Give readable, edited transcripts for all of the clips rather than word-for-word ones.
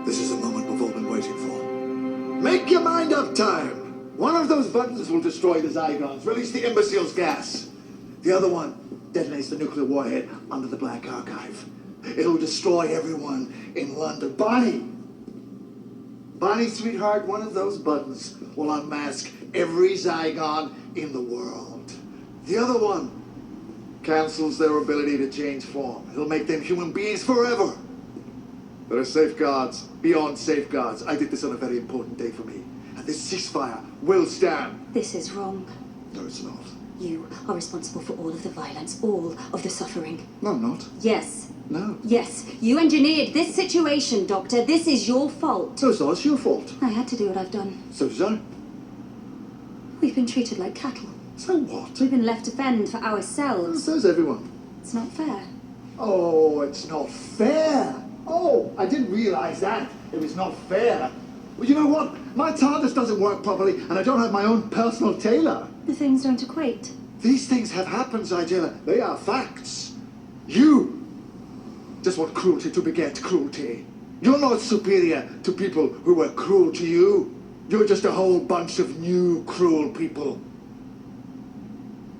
This is the moment we've all been waiting for. Make your mind up, time! One of those buttons will destroy the Zygons, release the imbecile's gas. The other one detonates the nuclear warhead under the Black Archive. It'll destroy everyone in London. Bonnie, sweetheart, one of those buttons will unmask every Zygon in the world. The other one cancels their ability to change form. It'll make them human beings forever. There are safeguards beyond safeguards. I did this on a very important day for me. And this ceasefire will stand. This is wrong. No, it's not. You are responsible for all of the violence, all of the suffering. No, I'm not. Yes. No. Yes, you engineered this situation, Doctor. This is your fault. No, it's not. It's your fault. I had to do what I've done. So did I. We've been treated like cattle. So what? We've been left to fend for ourselves. So's everyone. It's not fair. Oh, it's not fair. Oh, I didn't realize that. It was not fair. Well, you know what? My TARDIS doesn't work properly, and I don't have my own personal tailor. The things don't equate. These things have happened, Zygella. They are facts. You just want cruelty to beget cruelty. You're not superior to people who were cruel to you. You're just a whole bunch of new cruel people.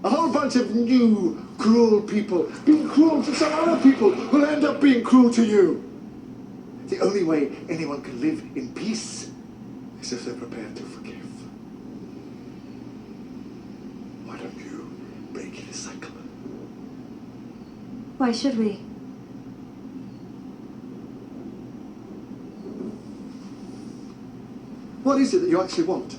A whole bunch of new cruel people being cruel to some other people who'll end up being cruel to you. The only way anyone can live in peace is if they're prepared to forgive. Why don't you break the cycle? Why should we? What is it that you actually want?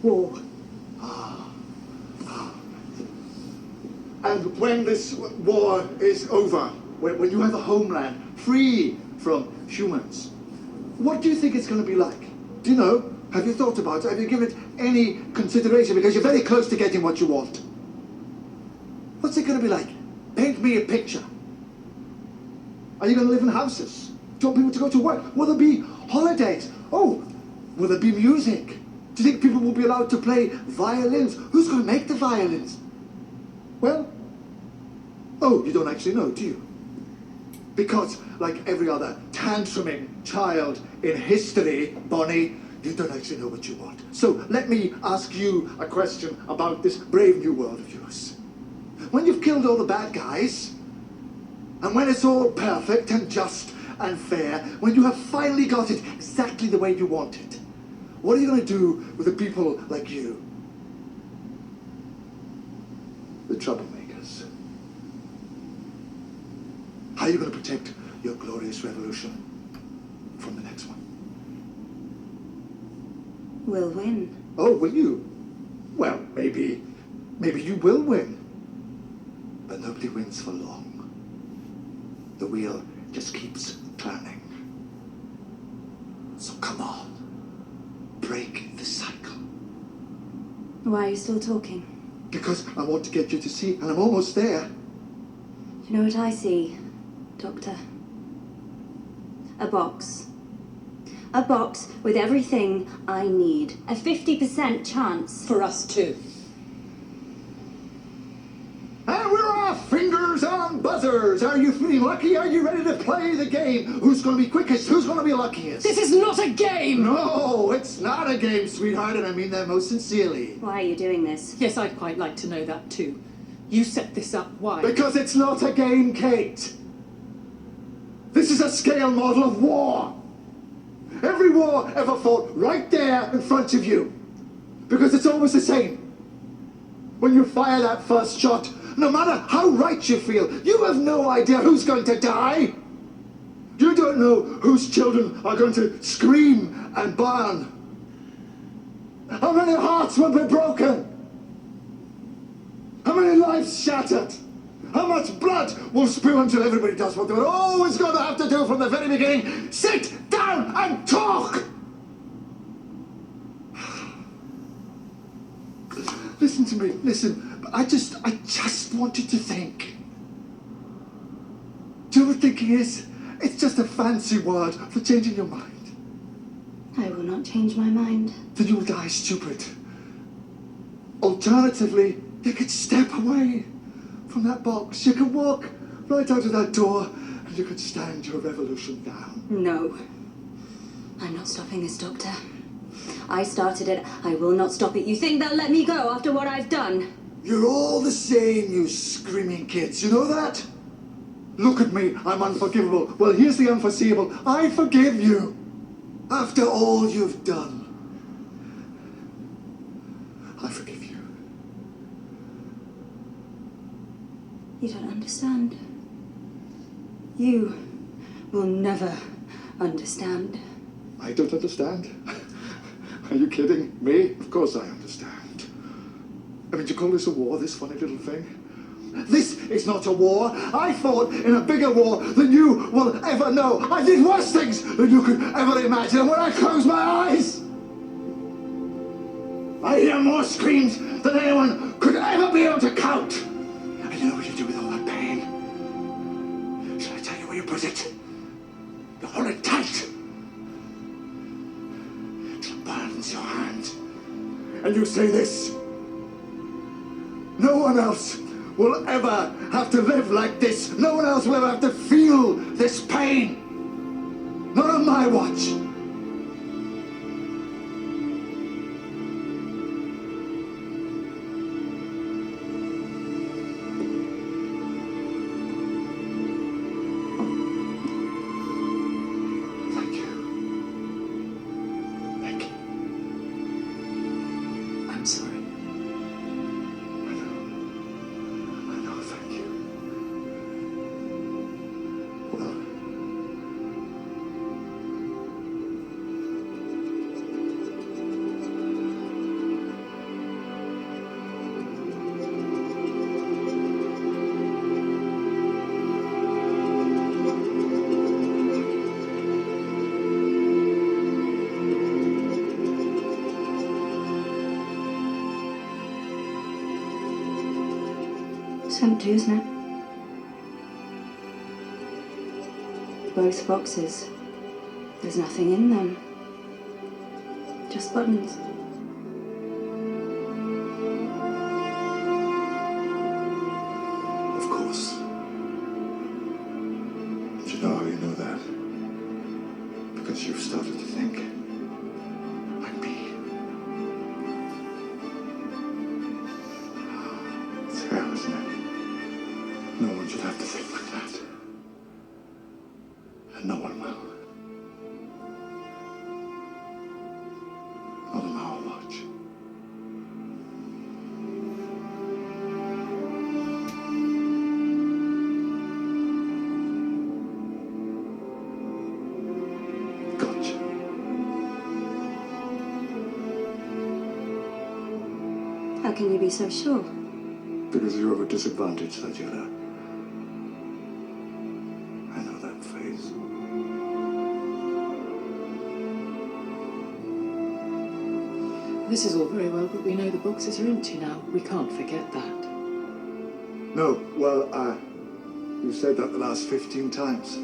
War. And when this war is over, when you have a homeland free from humans, what do you think it's going to be like? Do you know? Have you thought about it? Have you given it any consideration? Because you're very close to getting what you want. What's it going to be like? Paint me a picture. Are you going to live in houses? Do you want people to go to work? Will there be holidays? Oh, will there be music? Do you think people will be allowed to play violins? Who's going to make the violins? Well, oh, you don't actually know, do you? Because, like every other tantruming child in history, Bonnie, you don't actually know what you want. So let me ask you a question about this brave new world of yours. When you've killed all the bad guys, and when it's all perfect and just and fair, when you have finally got it exactly the way you want it, what are you going to do with the people like you? The troublemakers. How are you going to protect your glorious revolution from the next one? We'll win. Oh, will you? Well, maybe you will win. But nobody wins for long. The wheel just keeps turning. So come on. Break the cycle. Why are you still talking? Because I want to get you to see, and I'm almost there. You know what I see, Doctor? A box. A box with everything I need. A 50% chance. For us too. And we're off! Fingers on buzzers! Are you feeling lucky? Are you ready to play the game? Who's going to be quickest? Who's going to be luckiest? This is not a game! No, it's not a game, sweetheart, and I mean that most sincerely. Why are you doing this? Yes, I'd quite like to know that too. You set this up, why? Because it's not a game, Kate. This is a scale model of war. Every war ever fought right there in front of you. Because it's always the same. When you fire that first shot, no matter how right you feel, you have no idea who's going to die. You don't know whose children are going to scream and burn. How many hearts will be broken? How many lives shattered? How much blood will spill until everybody does what they were always going to have to do from the very beginning? Sit down and talk! Listen to me, listen. I just want you to think. Do you know what thinking is? It's just a fancy word for changing your mind. I will not change my mind. Then you will die stupid. Alternatively, you could step away. from that box, you could walk right out of that door and you could stand your revolution down. No. I'm not stopping this, Doctor. I started it. I will not stop it. You think they'll let me go after what I've done? You're all the same, you screaming kids. You know that? Look at me. I'm unforgivable. Well, here's the unforeseeable. I forgive you. After all you've done, I forgive you. You don't understand. You will never understand. I don't understand. Are you kidding me? Of course I understand. I mean, do you call this a war, this funny little thing? This is not a war. I fought in a bigger war than you will ever know. I did worse things than you could ever imagine. And when I close my eyes, I hear more screams than anyone could ever be able to count. And you know what you do with all that pain? Shall I tell you where you put it? You hold it tight. It burns your hand. And you say this: no one else will ever have to live like this. No one else will ever have to feel this pain. Not on my watch. Thank you. Becky. I'm sorry. Thank you. Well, It's empty, isn't it? Both boxes. There's nothing in them. Just buttons. of course. Do you know how you know that? Because you've started to think like me. It's hell, isn't it? No one should have to think like that. And no one will. Not on our watch. Gotcha. How can you be so sure? Because you're at a disadvantage, Sajela. I know that phrase. This is all very well, but we know the boxes are empty now. We can't forget that. No, well, you said that the last 15 times.